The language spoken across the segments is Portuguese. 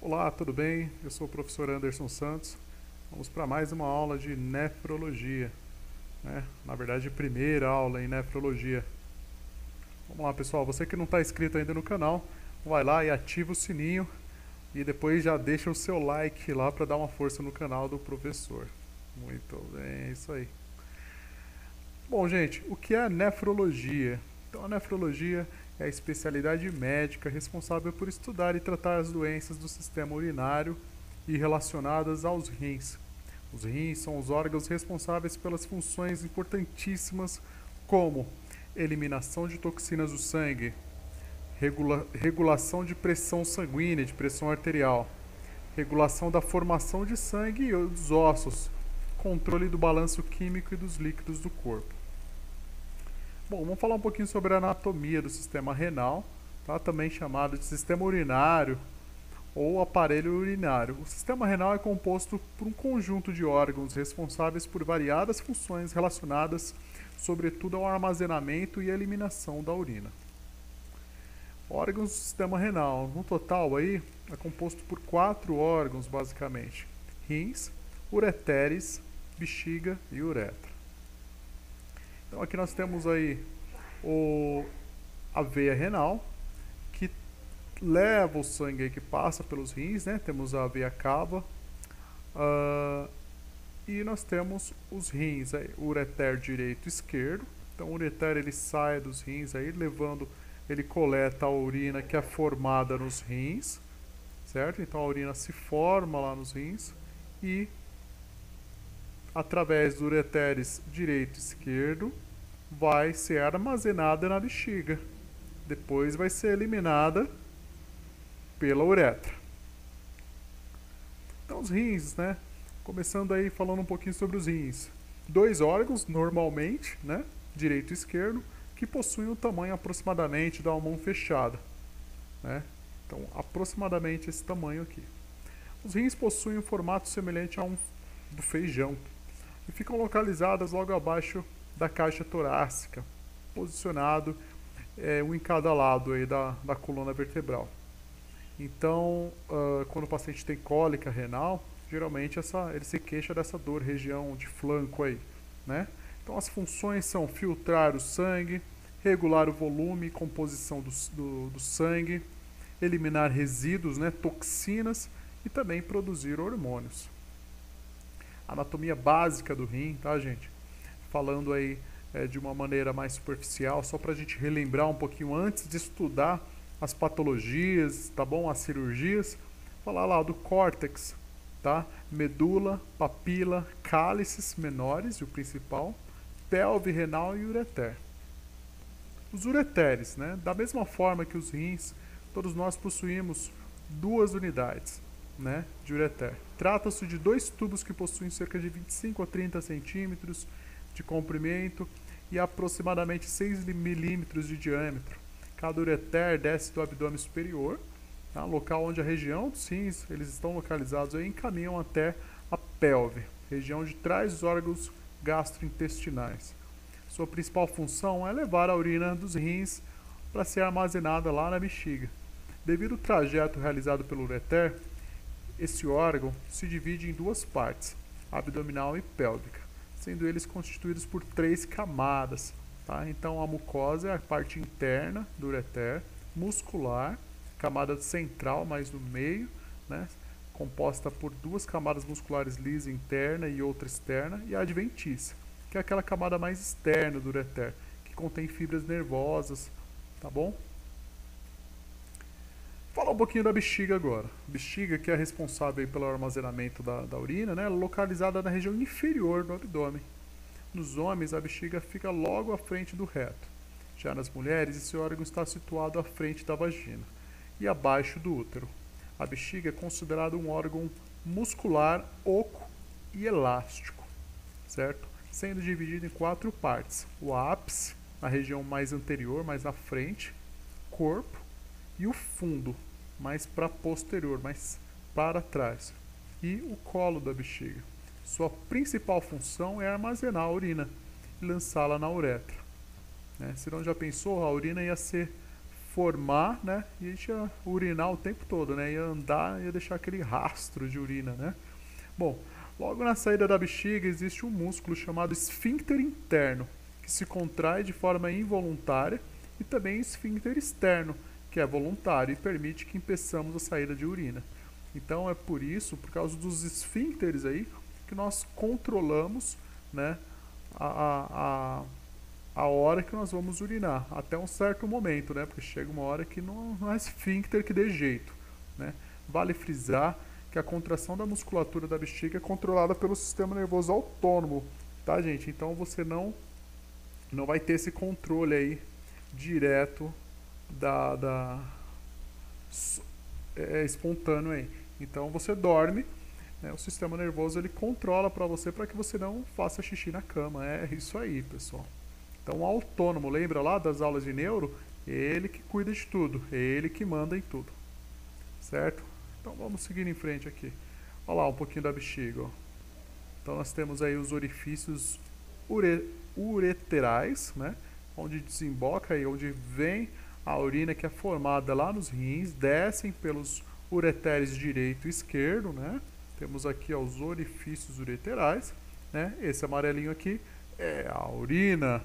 Olá, tudo bem? Eu sou o professor Anderson Santos. Vamos para mais uma aula de nefrologia, né? Na verdade, primeira aula em nefrologia. Vamos lá, pessoal. Você que não está inscrito ainda no canal, vai lá e ativa o sininho e depois já deixa o seu like lá para dar uma força no canal do professor. Muito bem, é isso aí. Bom, gente, o que é a nefrologia? Então, a nefrologia é a especialidade médica responsável por estudar e tratar as doenças do sistema urinário e relacionadas aos rins. Os rins são os órgãos responsáveis pelas funções importantíssimas como eliminação de toxinas do sangue, regulação de pressão sanguínea, de pressão arterial, regulação da formação de sangue e dos ossos, controle do balanço químico e dos líquidos do corpo. Bom, vamos falar um pouquinho sobre a anatomia do sistema renal, tá? Também chamado de sistema urinário ou aparelho urinário. O sistema renal é composto por um conjunto de órgãos responsáveis por variadas funções relacionadas, sobretudo, ao armazenamento e eliminação da urina. Órgãos do sistema renal, no total aí, é composto por 4 órgãos basicamente: rins, ureteres, bexiga e uretra. Então aqui nós temos aí a veia renal, que leva o sangue aí, que passa pelos rins, né? Temos a veia cava, e nós temos os rins aí, o ureter direito e esquerdo. Então o ureter ele sai dos rins aí, ele coleta a urina que é formada nos rins, certo? Então a urina se forma lá nos rins e através do ureteres direito e esquerdo vai ser armazenada na bexiga. Depois vai ser eliminada pela uretra. Então os rins, né? Começando aí falando um pouquinho sobre os rins. 2 órgãos normalmente, né? Direito e esquerdo, que possuem o tamanho aproximadamente da mão fechada, né? Então aproximadamente esse tamanho aqui. Os rins possuem um formato semelhante a um do feijão e ficam localizadas logo abaixo da caixa torácica, posicionado um em cada lado aí da coluna vertebral. Então, quando o paciente tem cólica renal, geralmente ele se queixa dessa dor, região de flanco aí, né? Então as funções são filtrar o sangue, regular o volume e composição do sangue, eliminar resíduos, né, toxinas e também produzir hormônios. Anatomia básica do rim, tá, gente? Falando aí de uma maneira mais superficial, só para a gente relembrar um pouquinho antes de estudar as patologias, tá bom? As cirurgias, falar lá do córtex, tá? Medula, papila, cálices menores, e o principal, pelve renal e ureter. Os ureteres, né? Da mesma forma que os rins, todos nós possuímos 2 unidades, né, de ureter. Trata-se de 2 tubos que possuem cerca de 25 a 30 centímetros de comprimento e aproximadamente 6 milímetros de diâmetro. Cada ureter desce do abdômen superior, tá? Local onde a região dos rins eles estão localizados aí, encaminham até a pelve, região de trás dos órgãos gastrointestinais. Sua principal função é levar a urina dos rins para ser armazenada lá na bexiga. Devido ao trajeto realizado pelo ureter, esse órgão se divide em 2 partes, abdominal e pélvica, sendo eles constituídos por 3 camadas. Tá? Então a mucosa é a parte interna do ureter, muscular, camada central mais no meio, né, composta por 2 camadas musculares lisa interna e outra externa, e a adventícia, que é aquela camada mais externa do ureter, que contém fibras nervosas, tá bom? Falar um pouquinho da bexiga agora. Bexiga, que é responsável pelo armazenamento da urina, né, localizada na região inferior do abdômen. Nos homens, a bexiga fica logo à frente do reto. Já nas mulheres, esse órgão está situado à frente da vagina e abaixo do útero. A bexiga é considerada um órgão muscular, oco e elástico, certo? Sendo dividido em 4 partes: o ápice, na região mais anterior, mais à frente, corpo, e o fundo, mais para posterior, mais para trás, e o colo da bexiga. Sua principal função é armazenar a urina e lançá-la na uretra. Né? Se não já pensou, a urina ia ser formar, né? E a gente ia urinar o tempo todo, né? Ia andar, ia deixar aquele rastro de urina, né? Bom, logo na saída da bexiga existe um músculo chamado esfíncter interno, que se contrai de forma involuntária, e também esfíncter externo, que é voluntário e permite que impeçamos a saída de urina. Então é por isso, por causa dos esfíncteres aí, que nós controlamos, né, a, a hora que nós vamos urinar, até um certo momento, né, porque chega uma hora que não é esfíncter que dê jeito, né. Vale frisar que a contração da musculatura da bexiga é controlada pelo sistema nervoso autônomo, tá, gente? Então você não vai ter esse controle aí direto espontâneo aí. Então você dorme, né, o sistema nervoso ele controla para que você não faça xixi na cama. É isso aí, pessoal. Então, o autônomo, lembra lá das aulas de neuro? Ele que cuida de tudo, ele que manda em tudo, certo? Então, vamos seguir em frente aqui. Olha lá um pouquinho da bexiga, ó. Então, nós temos aí os orifícios ureterais, né? Onde desemboca e onde vem a urina que é formada lá nos rins, descem pelos ureteres direito e esquerdo, né? Temos aqui ó, os orifícios ureterais, né? Esse amarelinho aqui é a urina.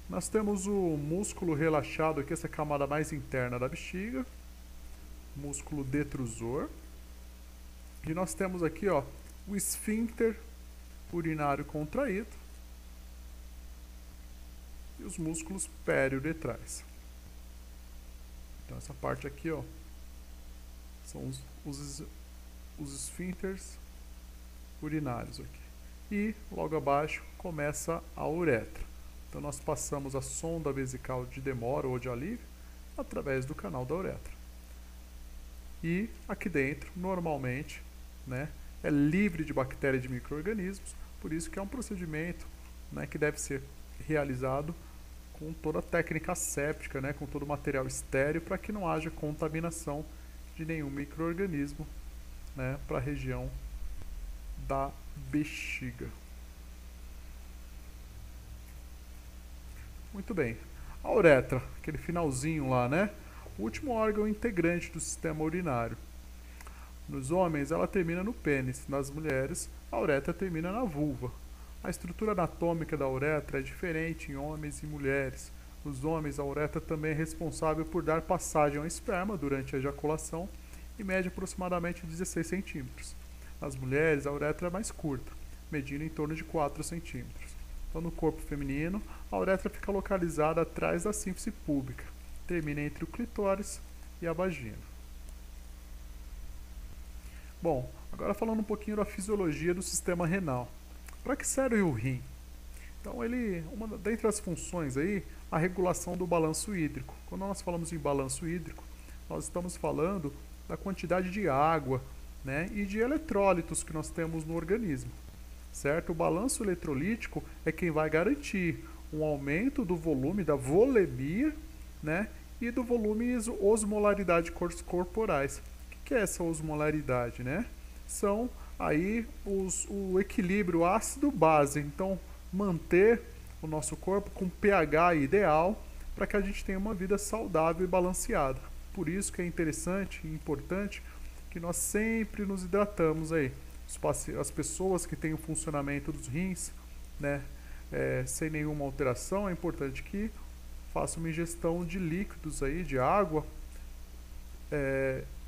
Nós temos o músculo relaxado aqui, essa camada mais interna da bexiga, músculo detrusor. E nós temos aqui ó, o esfíncter urinário contraído e os músculos periuretrais. Então essa parte aqui ó, são os esfíncteres urinários aqui. E logo abaixo começa a uretra. Então nós passamos a sonda vesical de demora ou de alívio através do canal da uretra. E aqui dentro, normalmente, né, é livre de bactérias e de micro-organismos, por isso que é um procedimento, né, que deve ser realizado com toda a técnica asséptica, né, com todo o material estéreo, para que não haja contaminação de nenhum micro-organismo, né, para a região da bexiga. Muito bem. A uretra, aquele finalzinho lá, né? O último órgão integrante do sistema urinário. Nos homens, ela termina no pênis. Nas mulheres, a uretra termina na vulva. A estrutura anatômica da uretra é diferente em homens e mulheres. Nos homens, a uretra também é responsável por dar passagem ao esperma durante a ejaculação e mede aproximadamente 16 centímetros. Nas mulheres, a uretra é mais curta, medindo em torno de 4 centímetros. Então, no corpo feminino, a uretra fica localizada atrás da sínfise púbica, termina entre o clitóris e a vagina. Bom, agora falando um pouquinho da fisiologia do sistema renal. Para que serve o rim? Então, dentre as funções aí, a regulação do balanço hídrico. Quando nós falamos em balanço hídrico, nós estamos falando da quantidade de água, né, e de eletrólitos que nós temos no organismo. Certo? O balanço eletrolítico é quem vai garantir um aumento do volume, da volemia, né, e do volume e osmolaridade corporais. O que é essa osmolaridade, né? São aí o equilíbrio ácido-base. Então, manter o nosso corpo com pH ideal para que a gente tenha uma vida saudável e balanceada. Por isso que é interessante e importante que nós sempre nos hidratamos aí. As pessoas que têm o funcionamento dos rins, né, sem nenhuma alteração, é importante que façam uma ingestão de líquidos aí, de água,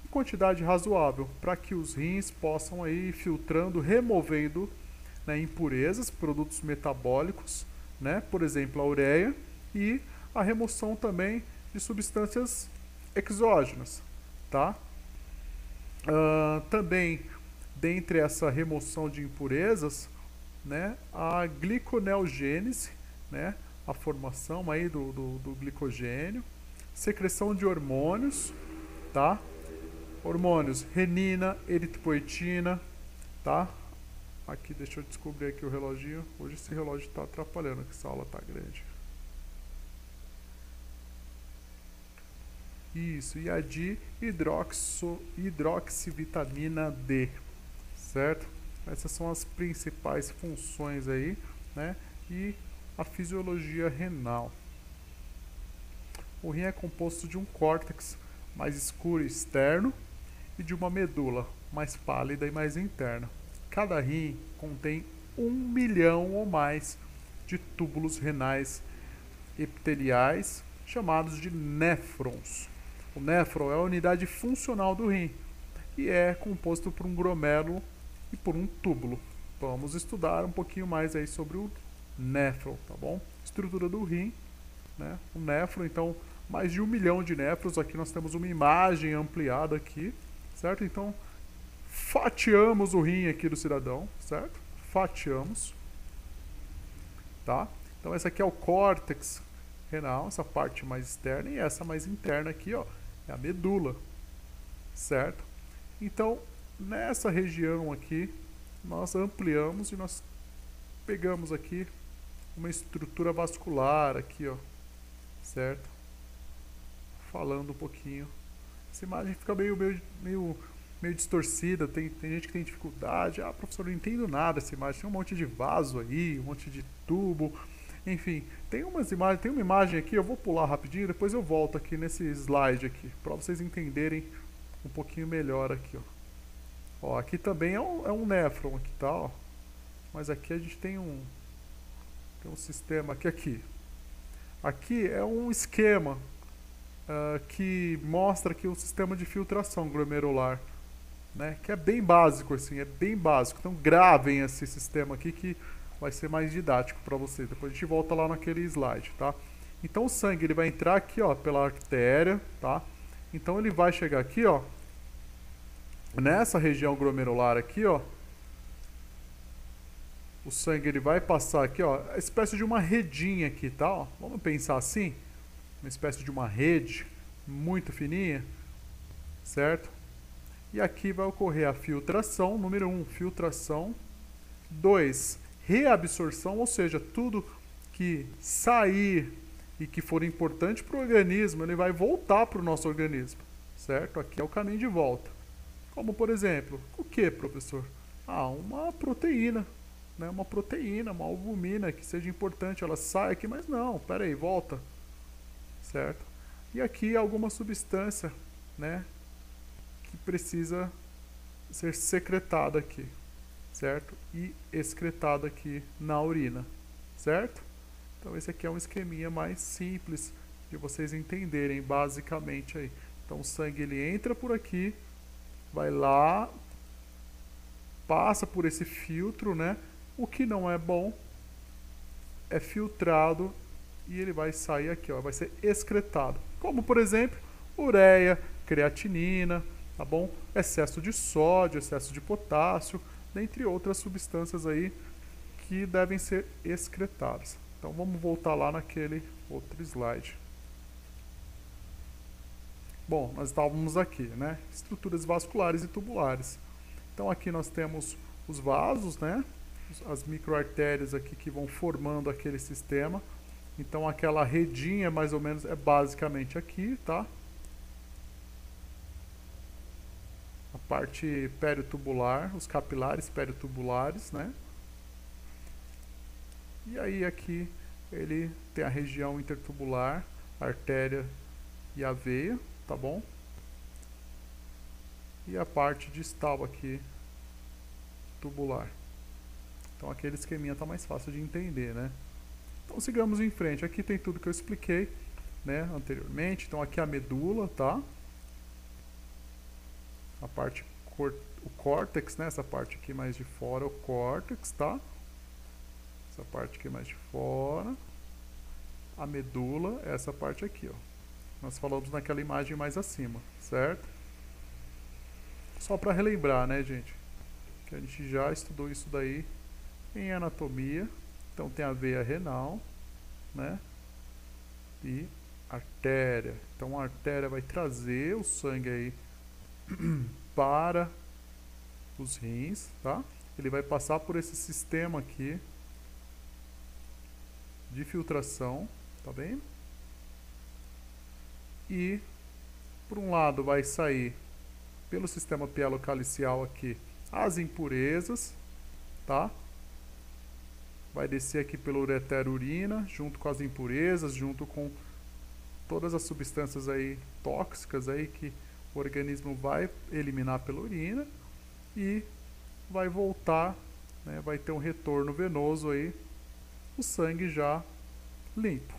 em quantidade razoável, para que os rins possam aí ir filtrando, removendo, né, impurezas, produtos metabólicos, né, por exemplo, a ureia, e a remoção também de substâncias exógenas, tá? Também dentre essa remoção de impurezas, né, a gliconeogênese, né, a formação aí do glicogênio, secreção de hormônios, tá? Hormônios, renina, eritropoetina, tá? Aqui, deixa eu descobrir aqui o reloginho. Hoje esse relógio está atrapalhando, que essa aula está grande. Isso, e a de hidroxivitamina D, certo? Essas são as principais funções aí, né? E a fisiologia renal. O rim é composto de um córtex mais escuro externo e de uma medula mais pálida e mais interna. Cada rim contém 1 milhão ou mais de túbulos renais epiteliais, chamados de néfrons. O néfron é a unidade funcional do rim e é composto por um glomérulo e por um túbulo. Vamos estudar um pouquinho mais aí sobre o néfron, tá bom? Estrutura do rim, né? O néfron, então, mais de 1 milhão de néfrons. Aqui nós temos uma imagem ampliada aqui, certo? Então, fatiamos o rim aqui do cidadão, certo? Fatiamos, tá? Então, esse aqui é o córtex renal, essa parte mais externa, e essa mais interna aqui, ó, é a medula, certo? Então, nessa região aqui, nós ampliamos e nós pegamos aqui uma estrutura vascular aqui, ó, certo? Falando um pouquinho. Essa imagem fica meio distorcida, tem gente que tem dificuldade. Ah, professor, não entendo nada dessa imagem. Tem um monte de vaso aí, um monte de tubo. Enfim, tem uma imagem aqui, eu vou pular rapidinho, depois eu volto aqui nesse slide aqui, para vocês entenderem um pouquinho melhor aqui, ó. Ó, aqui também é um néfron aqui, tá, ó. Mas aqui a gente tem um sistema aqui. Aqui é um esquema que mostra aqui o sistema de filtração glomerular, né? Que é bem básico, assim, é bem básico. Então gravem esse sistema aqui que vai ser mais didático para vocês. Depois a gente volta lá naquele slide, tá? Então o sangue ele vai entrar aqui, ó, pela artéria, tá? Então ele vai chegar aqui, ó, nessa região glomerular aqui, ó. O sangue ele vai passar aqui, ó, a espécie de uma redinha aqui, tá? Ó, vamos pensar assim, uma espécie de uma rede muito fininha, certo? E aqui vai ocorrer a filtração, número 1, filtração. 2, reabsorção, ou seja, tudo que sair e que for importante para o organismo, ele vai voltar para o nosso organismo, certo? Aqui é o caminho de volta. Como, por exemplo, o que, professor? Ah, uma proteína, né? Uma proteína, uma albumina que seja importante, ela sai aqui, mas não, peraí, volta, certo? E aqui alguma substância, né, que precisa ser secretada aqui, certo? E excretada aqui na urina, certo? Então esse aqui é um esqueminha mais simples de vocês entenderem basicamente aí. Então o sangue ele entra por aqui, vai lá, passa por esse filtro, né? O que não é bom é filtrado e ele vai sair aqui, ó, vai ser excretado. Como, por exemplo, ureia, creatinina, tá bom? Excesso de sódio, excesso de potássio, dentre outras substâncias aí que devem ser excretadas. Então vamos voltar lá naquele outro slide. Bom, nós estávamos aqui, né? Estruturas vasculares e tubulares. Então aqui nós temos os vasos, né? As microartérias aqui que vão formando aquele sistema. Então aquela redinha mais ou menos é basicamente aqui, tá? A parte periotubular, os capilares periotubulares, né? E aí aqui ele tem a região intertubular, a artéria e a veia, tá bom? E a parte distal aqui, tubular. Então aquele esqueminha tá mais fácil de entender, né? Então sigamos em frente. Aqui tem tudo que eu expliquei, né, anteriormente. Então aqui a medula, tá? A parte o córtex, né? Essa parte aqui mais de fora é o córtex, tá? Essa parte aqui mais de fora. A medula é essa parte aqui, ó. Nós falamos naquela imagem mais acima, certo? Só para relembrar, né, gente? Que a gente já estudou isso daí em anatomia. Então tem a veia renal, né? E artéria. Então a artéria vai trazer o sangue aí para os rins, tá? Ele vai passar por esse sistema aqui de filtração, tá bem? E por um lado vai sair pelo sistema pielocalicial aqui as impurezas, tá? Vai descer aqui pelo ureter urina, junto com as impurezas, junto com todas as substâncias aí tóxicas aí que o organismo vai eliminar pela urina e vai voltar, né, vai ter um retorno venoso aí, o sangue já limpo.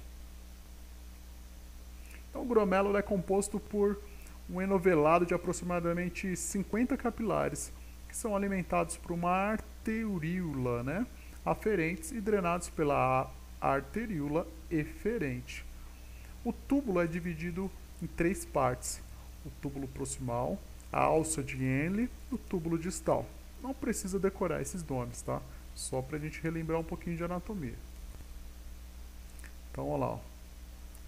Então o glomérulo é composto por um enovelado de aproximadamente 50 capilares, que são alimentados por uma arteríola, né, aferentes e drenados pela arteríola eferente. O túbulo é dividido em 3 partes: o túbulo proximal, a alça de Henle e o túbulo distal. Não precisa decorar esses nomes, tá? Só para a gente relembrar um pouquinho de anatomia. Então, olha lá. Ó.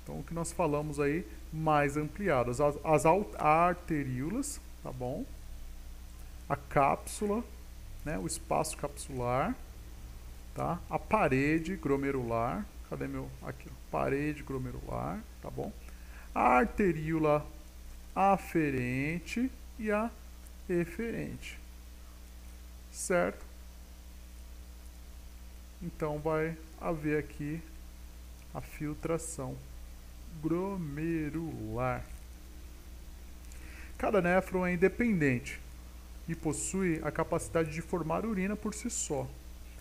Então, o que nós falamos aí, mais ampliado. As arteríolas, tá bom? A cápsula, né? O espaço capsular, tá? A parede glomerular. Cadê meu? Aqui, ó. Parede glomerular, tá bom? A arteríola aferente e a eferente. Certo? Então vai haver aqui a filtração glomerular. Cada néfron é independente e possui a capacidade de formar urina por si só.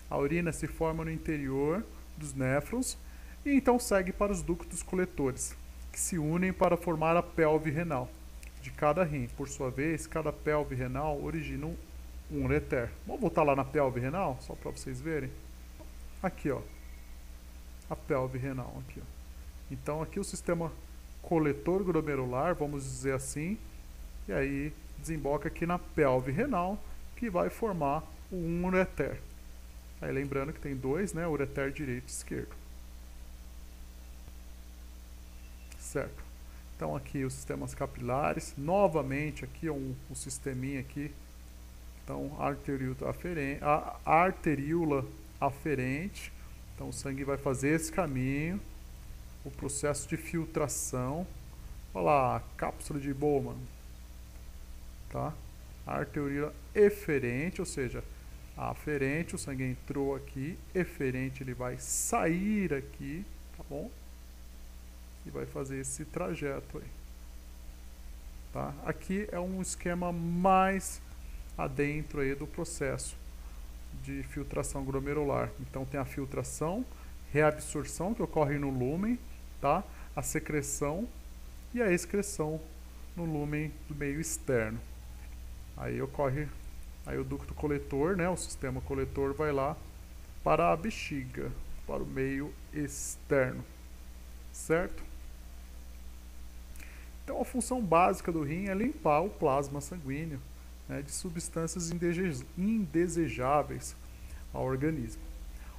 A urina se forma no interior dos néfrons e então segue para os ductos coletores, que se unem para formar a pelve renal de cada rim. Por sua vez, cada pelve renal origina um ureter. Vamos voltar lá na pelve renal, só para vocês verem. Aqui, ó, a pelve renal, aqui, ó. Então, aqui o sistema coletor glomerular, vamos dizer assim, e aí desemboca aqui na pelve renal, que vai formar um ureter. Aí lembrando que tem 2, né, ureter direito e esquerdo. Certo? Então, aqui os sistemas capilares, novamente aqui um sisteminha aqui. Então, a arteríola aferente. Então, o sangue vai fazer esse caminho. O processo de filtração. Olha lá, a cápsula de Bowman. Tá? A arteríola eferente, ou seja, a aferente, o sangue entrou aqui. Eferente, ele vai sair aqui. Tá bom? E vai fazer esse trajeto aí. Tá? Aqui é um esquema mais adentro aí do processo de filtração glomerular. Então tem a filtração, reabsorção que ocorre no lúmen, tá? A secreção e a excreção no lúmen do meio externo. Aí ocorre aí o ducto coletor, né? O sistema coletor vai lá para a bexiga, para o meio externo, certo? Então a função básica do rim é limpar o plasma sanguíneo, né, de substâncias indesejáveis ao organismo.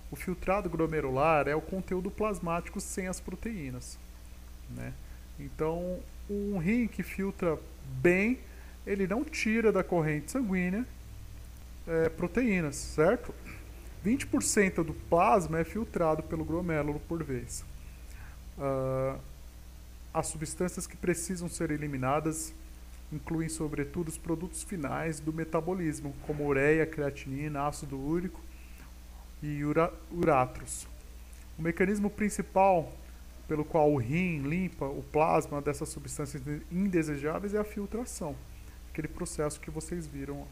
O filtrado glomerular é o conteúdo plasmático sem as proteínas, né? Então, um rim que filtra bem, ele não tira da corrente sanguínea proteínas, certo? 20% do plasma é filtrado pelo glomérulo por vez. As substâncias que precisam ser eliminadas incluem, sobretudo, os produtos finais do metabolismo, como ureia, creatinina, ácido úrico e uratros. O mecanismo principal pelo qual o rim limpa o plasma dessas substâncias indesejáveis é a filtração, aquele processo que vocês viram.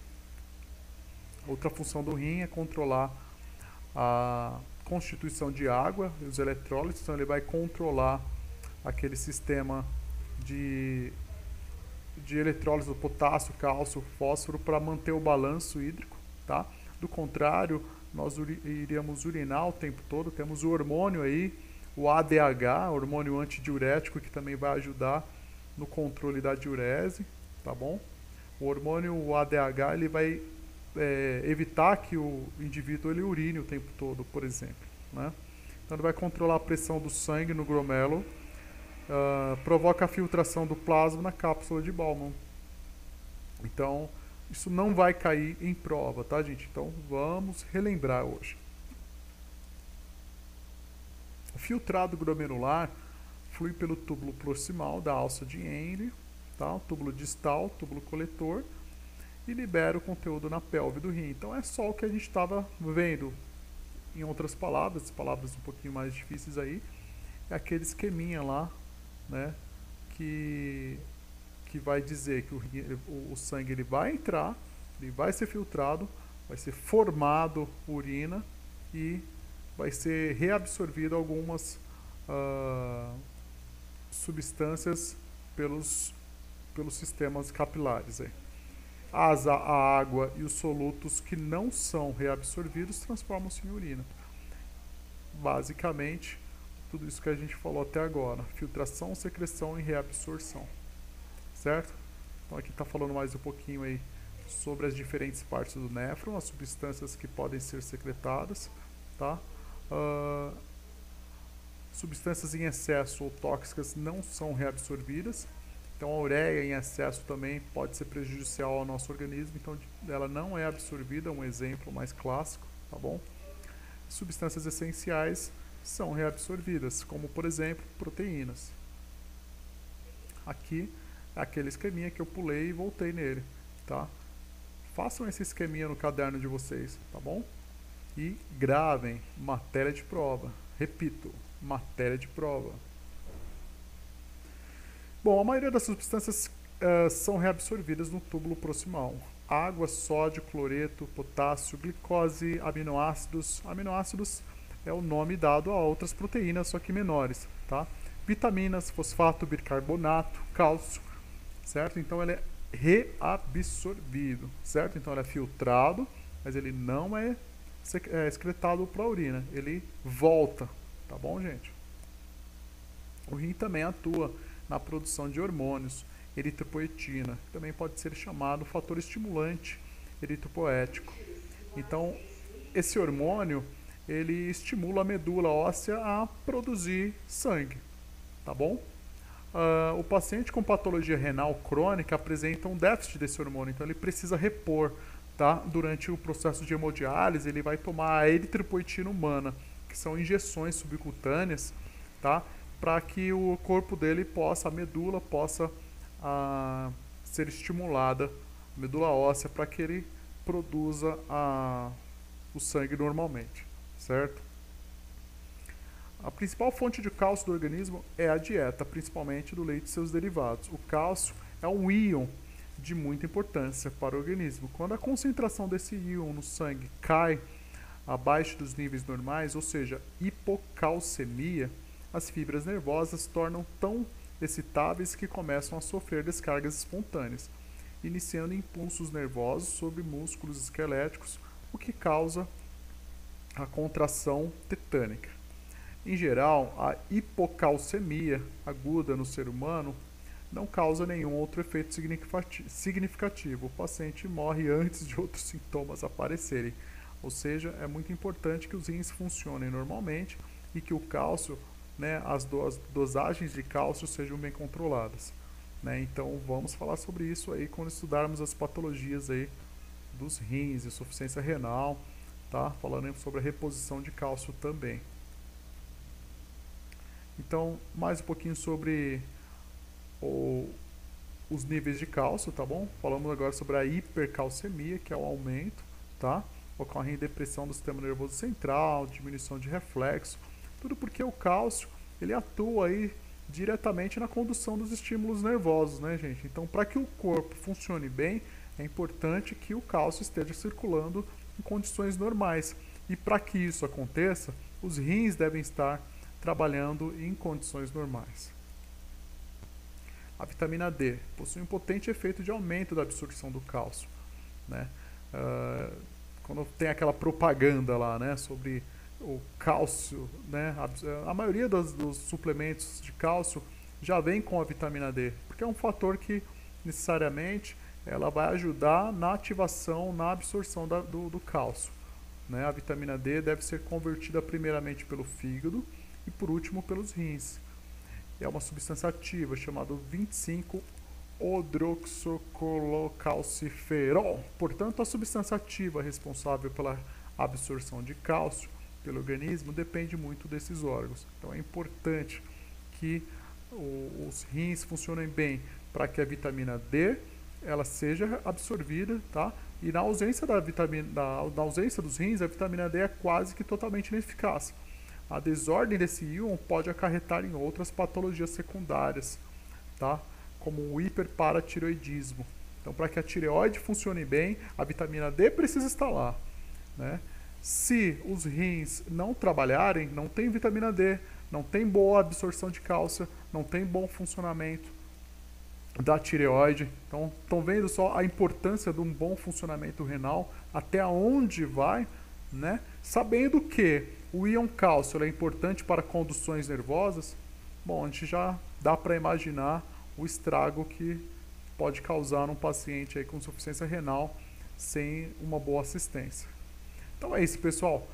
Outra função do rim é controlar a constituição de água e os eletrólitos, então ele vai controlar aquele sistema de eletrólise do potássio, cálcio, fósforo para manter o balanço hídrico, tá? Do contrário, nós iríamos urinar o tempo todo. Temos o hormônio aí, o ADH, hormônio antidiurético, que também vai ajudar no controle da diurese, tá bom? O hormônio o ADH, ele vai evitar que o indivíduo ele urine o tempo todo, por exemplo, né? Então ele vai controlar a pressão do sangue no glomérulo, provoca a filtração do plasma na cápsula de Bowman. Então, isso não vai cair em prova, tá, gente? Então, vamos relembrar hoje. O filtrado glomerular flui pelo túbulo proximal da alça de Henle, tá? O túbulo distal, túbulo coletor, e libera o conteúdo na pelve do rim. Então, é só o que a gente estava vendo. Em outras palavras um pouquinho mais difíceis aí, é aquele esqueminha lá né, que vai dizer que o sangue ele vai entrar, ele vai ser filtrado, vai ser formado urina e vai ser reabsorvido algumas substâncias pelos sistemas capilares. Aí. A água e os solutos que não são reabsorvidos transformam-se em urina. Basicamente, tudo isso que a gente falou até agora: filtração, secreção e reabsorção. Certo? Então aqui está falando mais um pouquinho aí sobre as diferentes partes do néfron, as substâncias que podem ser secretadas, tá? Substâncias em excesso ou tóxicas não são reabsorvidas, então a ureia em excesso também pode ser prejudicial ao nosso organismo, então ela não é absorvida, um exemplo mais clássico, tá bom? Substâncias essenciais são reabsorvidas, como por exemplo proteínas. Aqui é aquele esqueminha que eu pulei e voltei nele, tá? Façam esse esqueminha no caderno de vocês, tá bom? E gravem matéria de prova. Repito, matéria de prova. Bom, a maioria das substâncias são reabsorvidas no túbulo proximal. Água, sódio, cloreto, potássio, glicose, aminoácidos. Aminoácidos é o nome dado a outras proteínas, só que menores, tá? Vitaminas, fosfato, bicarbonato, cálcio, certo? Então ele é reabsorvido, certo? Então ele é filtrado, mas ele não é excretado para a urina, ele volta, tá bom, gente? O rim também atua na produção de hormônios, eritropoetina, que também pode ser chamado fator estimulante eritropoético. Então, esse hormônio, ele estimula a medula óssea a produzir sangue, tá bom? O paciente com patologia renal crônica apresenta um déficit desse hormônio, então ele precisa repor, tá? Durante o processo de hemodiálise, ele vai tomar a eritropoetina humana, que são injeções subcutâneas, tá? Para que o corpo dele possa, a medula possa ser estimulada, a medula óssea, para que ele produza o sangue normalmente, certo? A principal fonte de cálcio do organismo é a dieta, principalmente do leite e seus derivados. O cálcio é um íon de muita importância para o organismo. Quando a concentração desse íon no sangue cai abaixo dos níveis normais, ou seja, hipocalcemia, as fibras nervosas tornam tão excitáveis que começam a sofrer descargas espontâneas, iniciando impulsos nervosos sobre músculos esqueléticos, o que causa a contração tetânica. Em geral, a hipocalcemia aguda no ser humano não causa nenhum outro efeito significativo. O paciente morre antes de outros sintomas aparecerem. Ou seja, é muito importante que os rins funcionem normalmente e que o cálcio, né, as dosagens de cálcio sejam bem controladas. Né? Então vamos falar sobre isso aí quando estudarmos as patologias aí dos rins, insuficiência renal, tá? Falando sobre a reposição de cálcio também. Então, mais um pouquinho sobre os níveis de cálcio, tá bom? Falamos agora sobre a hipercalcemia, que é o aumento, tá? Ocorre em depressão do sistema nervoso central, diminuição de reflexo, tudo porque o cálcio, ele atua aí diretamente na condução dos estímulos nervosos, né, gente? Então, para que o corpo funcione bem, é importante que o cálcio esteja circulando em condições normais. E para que isso aconteça, os rins devem estar trabalhando em condições normais. A vitamina D possui um potente efeito de aumento da absorção do cálcio, né? Quando tem aquela propaganda lá, né, sobre o cálcio, né, a maioria dos suplementos de cálcio já vem com a vitamina D, porque é um fator que necessariamente ela vai ajudar na ativação, na absorção do cálcio, né? A vitamina D deve ser convertida primeiramente pelo fígado e por último pelos rins. É uma substância ativa chamada 25-hidroxocolocalciferol. Portanto, a substância ativa responsável pela absorção de cálcio pelo organismo depende muito desses órgãos. Então é importante que os rins funcionem bem para que a vitamina D ela seja absorvida, tá? E na ausência na ausência dos rins, a vitamina D é quase que totalmente ineficaz. A desordem desse íon pode acarretar em outras patologias secundárias, tá? Como o hiperparatireoidismo. Então, para que a tireoide funcione bem, a vitamina D precisa estar lá, né? Se os rins não trabalharem, não tem vitamina D, não tem boa absorção de cálcio, não tem bom funcionamento da tireoide. Então, estão vendo só a importância de um bom funcionamento renal, até onde vai, né? Sabendo que o íon cálcio é importante para conduções nervosas, bom, a gente já dá para imaginar o estrago que pode causar num paciente aí com insuficiência renal sem uma boa assistência. Então é isso, pessoal.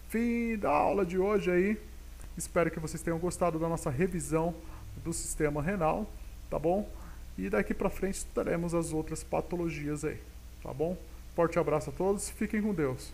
Fim da aula de hoje aí. Espero que vocês tenham gostado da nossa revisão do sistema renal, tá bom? E daqui pra frente estudaremos as outras patologias aí, tá bom? Forte abraço a todos, fiquem com Deus.